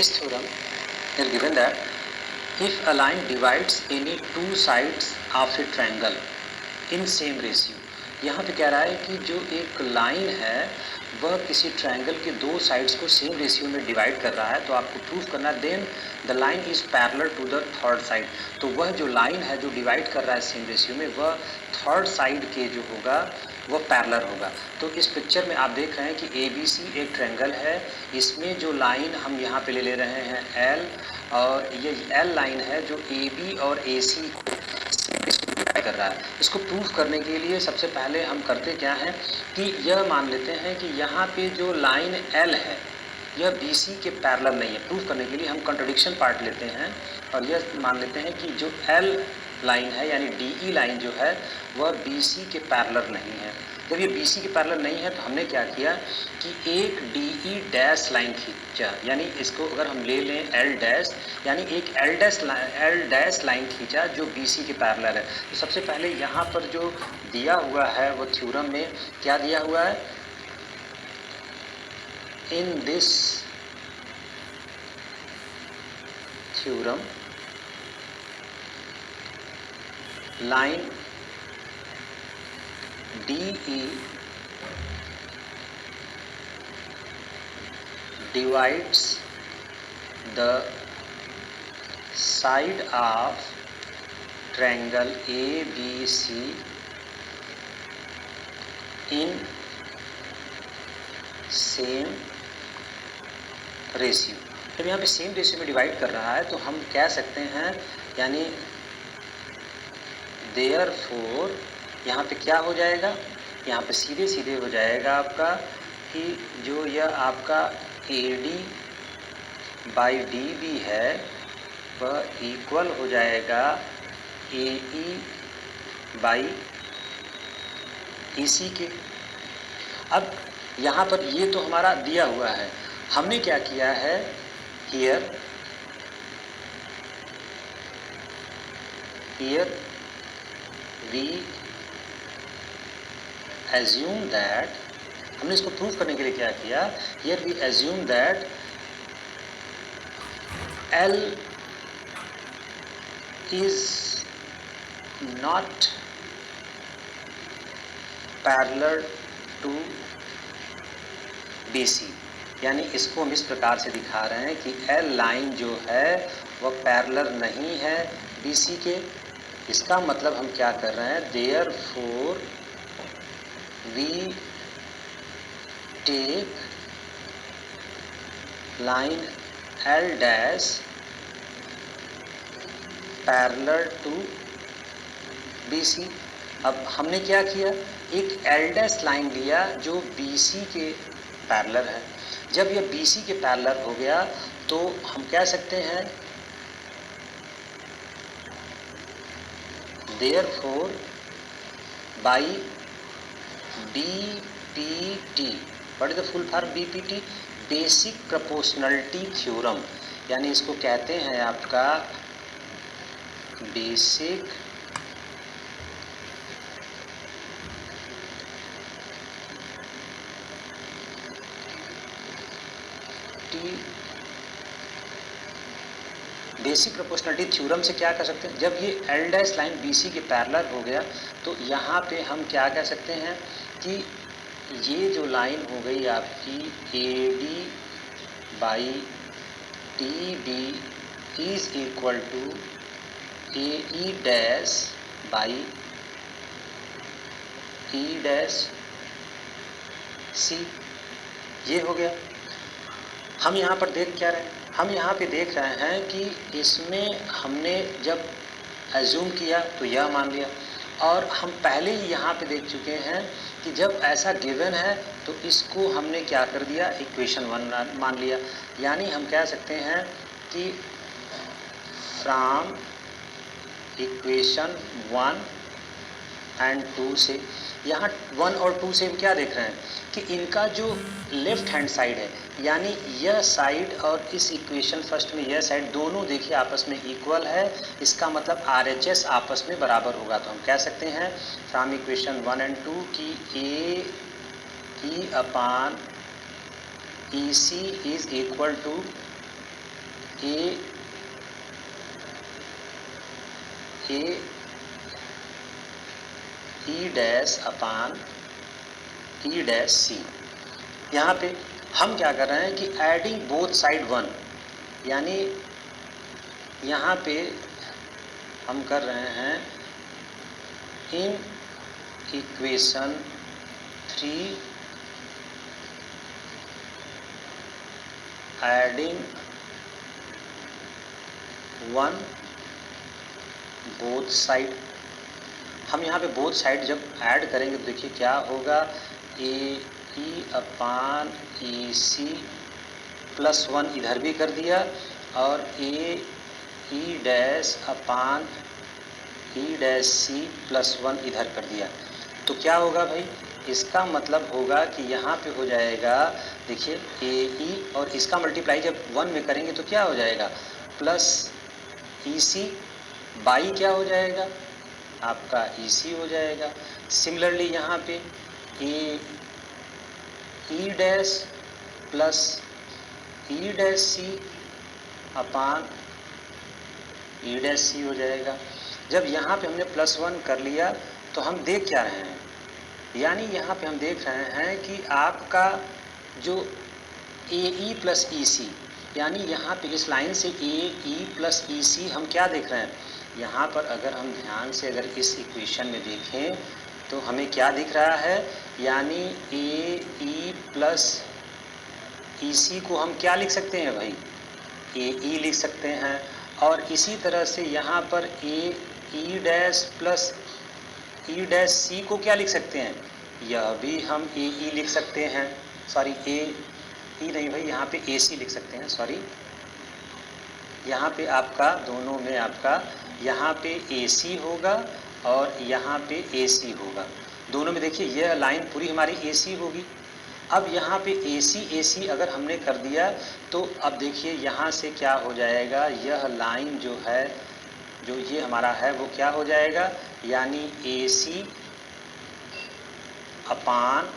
this theorem is given that if a line divides any two sides of a triangle in same ratio, यहाँ पे कह रहा है कि जो एक लाइन है वह किसी ट्रायंगल के दो साइड्स को सेम रेशियो में डिवाइड कर रहा है, तो आपको प्रूफ करना then the line is parallel to the third side. तो वह जो लाइन है जो डिवाइड कर रहा है सेम रेशियो में, वह थर्ड साइड के जो होगा वह पैरेलल होगा। तो इस पिक्चर में आप देख रहे हैं कि ABC एक ट्रायंगल है, इसमें जो लाइन हम यहाँ पे ले रहे हैं L, और ये L लाइन है जो AB और AC को कर रहा है। इसको प्रूफ करने के लिए सबसे पहले हम करते क्या हैं कि यह मान लेते हैं कि यहाँ पे जो लाइन L है यह BC के पैरेलल नहीं है। प्रूफ करने के लिए हम कंट्राडिक्शन पार्ट लेते हैं और यह मान लेते हैं कि जो L लाइन है यानी DE लाइन जो है वह BC के पैरेलल नहीं है। जब ये BC के पैरेलल नहीं है तो हमने क्या किया कि एक DE डैश लाइन खींचा, यानी इसको अगर हम ले लें L डैश, यानी एक L डैश लाइन खींचा जो BC के पैरेलल है। तो सबसे पहले यहाँ पर जो दिया हुआ है वो थ्योरम में क्या दिया हुआ है, in this theorem line DE divides the side of triangle ABC in same ratio। जब यहाँ पे सेम रेशियो में डिवाइड कर रहा है तो हम कह सकते हैं, यानी देयरफॉर यहाँ पे क्या हो जाएगा, यहाँ पे सीधे सीधे हो जाएगा आपका कि जो यह आपका AD बाई DB है वह इक्वल हो जाएगा AE बाई EC के। अब यहाँ पर ये तो हमारा दिया हुआ है, हमने क्या किया है here we assume that, हमने इसको प्रूफ करने के लिए क्या किया, here we assume that L is not parallel to BC। यानी इसको हम इस प्रकार से दिखा रहे हैं कि L लाइन जो है वह पैरेलल नहीं है BC के। इसका मतलब हम क्या कर रहे हैं, therefore we take line L dash parallel to BC। अब हमने क्या किया, एक L dash लाइन लिया जो BC के पैरेलल है। जब यह BC के पैरेलल हो गया तो हम कह सकते हैं therefore by BPT, what is the full form BPT, basic proportionality theorem, यानी इसको कहते हैं आपका बेसिक प्रोपोर्शनलिटी थ्योरम से क्या कर सकते हैं, जब ये L डैश लाइन BC के पैरेलल हो गया तो यहाँ पे हम क्या कह सकते हैं कि ये जो लाइन हो गई आपकी AD by DB is equal to AE dash by E dash C, ये हो गया। हम यहाँ पर देख क्या रहे हैं, हम यहाँ पे देख रहे हैं कि इसमें हमने जब एज्यूम किया तो यह मान लिया, और हम पहले ही यहाँ पे देख चुके हैं कि जब ऐसा गिवन है तो इसको हमने क्या कर दिया, इक्वेशन 1 मान लिया। यानी हम कह सकते हैं कि फ्रॉम इक्वेशन 1 एंड 2 से, यहाँ 1 और 2 से हम क्या देख रहे हैं कि इनका जो लेफ्ट हैंड साइड है, यानी यह साइड और इस इक्वेशन फर्स्ट में यह साइड दोनों देखिए आपस में इक्वल है। इसका मतलब RHS आपस में बराबर होगा। तो हम कह सकते हैं फ्रॉम इक्वेशन 1 एंड 2 कि AE upon EC is equal to A E dash upon E dash C. यहाँ पे हम क्या कर रहे हैं कि एडिंग बोथ साइड 1, यानी यहाँ पे हम कर रहे हैं in equation 3 adding 1 both side. हम यहाँ पे बोथ साइड जब ऐड करेंगे तो देखिए क्या होगा, ए ई अपान ए सी प्लस 1 इधर भी कर दिया और A E dash upon E dash C plus 1 इधर कर दिया। तो क्या होगा भाई, इसका मतलब होगा कि यहाँ पे हो जाएगा, देखिए ए ई और इसका मल्टीप्लाई जब 1 में करेंगे तो क्या हो जाएगा, प्लस ई सी बाई क्या हो जाएगा, आपका ई सी हो जाएगा। सिमिलरली यहाँ पे A E dash plus E dash C upon E dash C हो जाएगा। जब यहाँ पे हमने प्लस 1 कर लिया तो हम देख क्या रहे हैं, यानी यहाँ पे हम देख रहे हैं कि आपका जो ए ई प्लस ई सी, यानी यहाँ पे इस लाइन से ए ई प्लस ई सी हम क्या देख रहे हैं, यहाँ पर अगर हम ध्यान से अगर इस इक्वेशन में देखें तो हमें क्या दिख रहा है, यानी ए ई प्लस ई सी को हम क्या लिख सकते हैं भाई, ए ई लिख सकते हैं। और इसी तरह से यहाँ पर A E dash plus E dash C को क्या लिख सकते हैं, यह भी हम ए ई लिख सकते हैं, सॉरी ए ई नहीं भाई, यहाँ पे ए सी लिख सकते हैं, सॉरी यहाँ पे आपका दोनों में आपका यहाँ पे ए सी होगा और यहाँ पे ए सी होगा, दोनों में देखिए यह लाइन पूरी हमारी ए सी होगी। अब यहाँ पे ए सी अगर हमने कर दिया तो अब देखिए यहाँ से क्या हो जाएगा, यह लाइन जो है जो ये हमारा है वो क्या हो जाएगा, यानी A C upon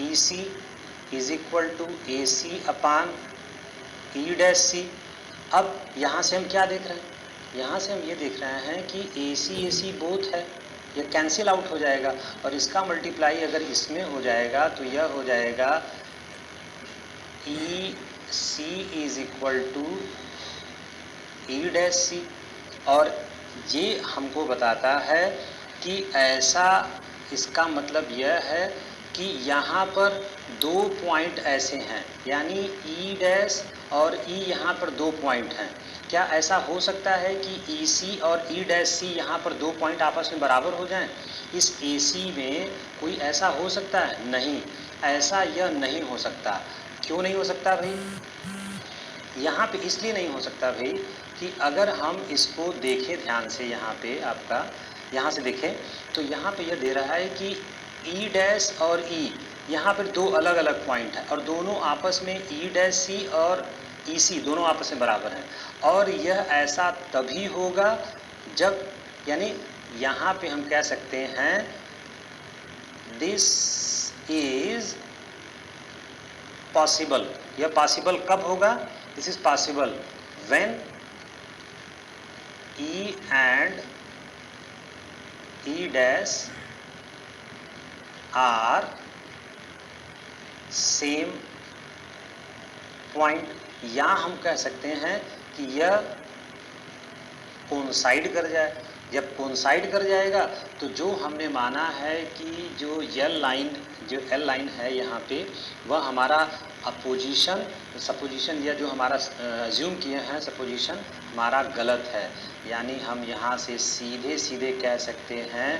E C is equal to A C upon E dash C. अब यहाँ से हम क्या देख रहे हैं, यहाँ से हम ये देख रहे हैं कि ए सी बोथ है, यह कैंसिल आउट हो जाएगा और इसका मल्टीप्लाई अगर इसमें हो जाएगा तो यह हो जाएगा E C is equal to E dash C. और ये हमको बताता है कि ऐसा, इसका मतलब यह है कि यहाँ पर 2 पॉइंट ऐसे हैं, यानी ई डैश और ई यहाँ पर 2 पॉइंट हैं। क्या ऐसा हो सकता है कि ई सी और ई डैश सी यहाँ पर 2 पॉइंट आपस में बराबर हो जाएं? इस ए सी में कोई ऐसा हो सकता है? नहीं, ऐसा यह नहीं हो सकता। क्यों नहीं हो सकता भाई? यहाँ पे इसलिए नहीं हो सकता भाई कि अगर हम इसको देखें ध्यान से, यहाँ पे आपका यहाँ से देखें तो यहाँ पे यह दे रहा है कि ई डैश और ई यहाँ पर 2 अलग अलग पॉइंट हैं और दोनों आपस में ई डैश सी और ई सी दोनों आपस में बराबर हैं। और यह ऐसा तभी होगा जब, यानी यहाँ पे हम कह सकते हैं दिस इज पॉसिबल। यह पॉसिबल कब होगा? This is possible when E and E dash are same point, या हम कह सकते हैं कि यह कोइंसाइड कर जाए। जब कोइंसाइड कर जाएगा तो जो हमने माना है कि जो एल लाइन है यहाँ पे वह हमारा अपोजिशन सपोजिशन या जो हमारा अज्यूम किए हैं सपोजिशन हमारा गलत है। यानी हम यहाँ से सीधे कह सकते हैं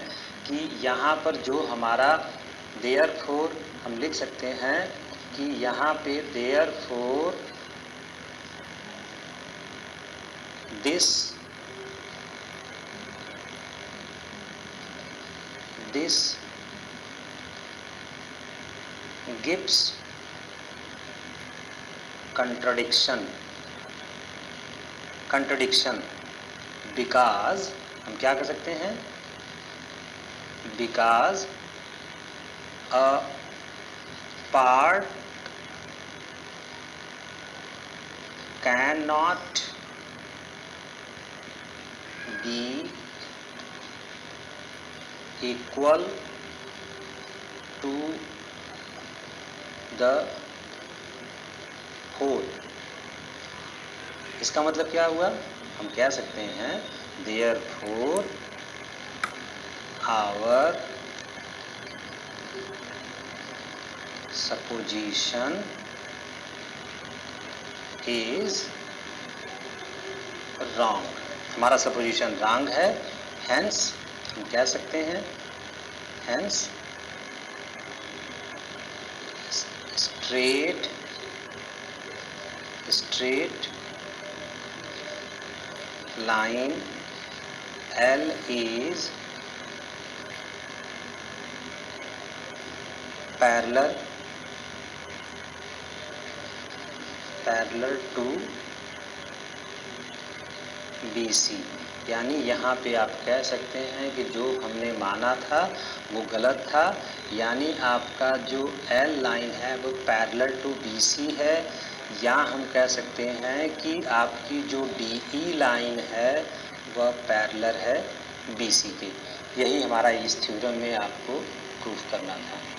कि यहाँ पर जो हमारा देयरफॉर हम लिख सकते हैं कि यहाँ पे therefore this gives contradiction because हम क्या कर सकते हैं, because a part can not be equal to the whole. इसका मतलब क्या हुआ? हम कह सकते हैं therefore our supposition is wrong। हमारा सपोजिशन रॉन्ग है, हेंस हम कह सकते हैं hence straight line L is parallel to BC। यानी यहाँ पे आप कह सकते हैं कि जो हमने माना था वो गलत था, यानी आपका जो L लाइन है वो पैरेलल टू BC है, या हम कह सकते हैं कि आपकी जो DE लाइन है वह पैरेलल है BC के। यही हमारा इस थ्योरम में आपको प्रूफ करना था।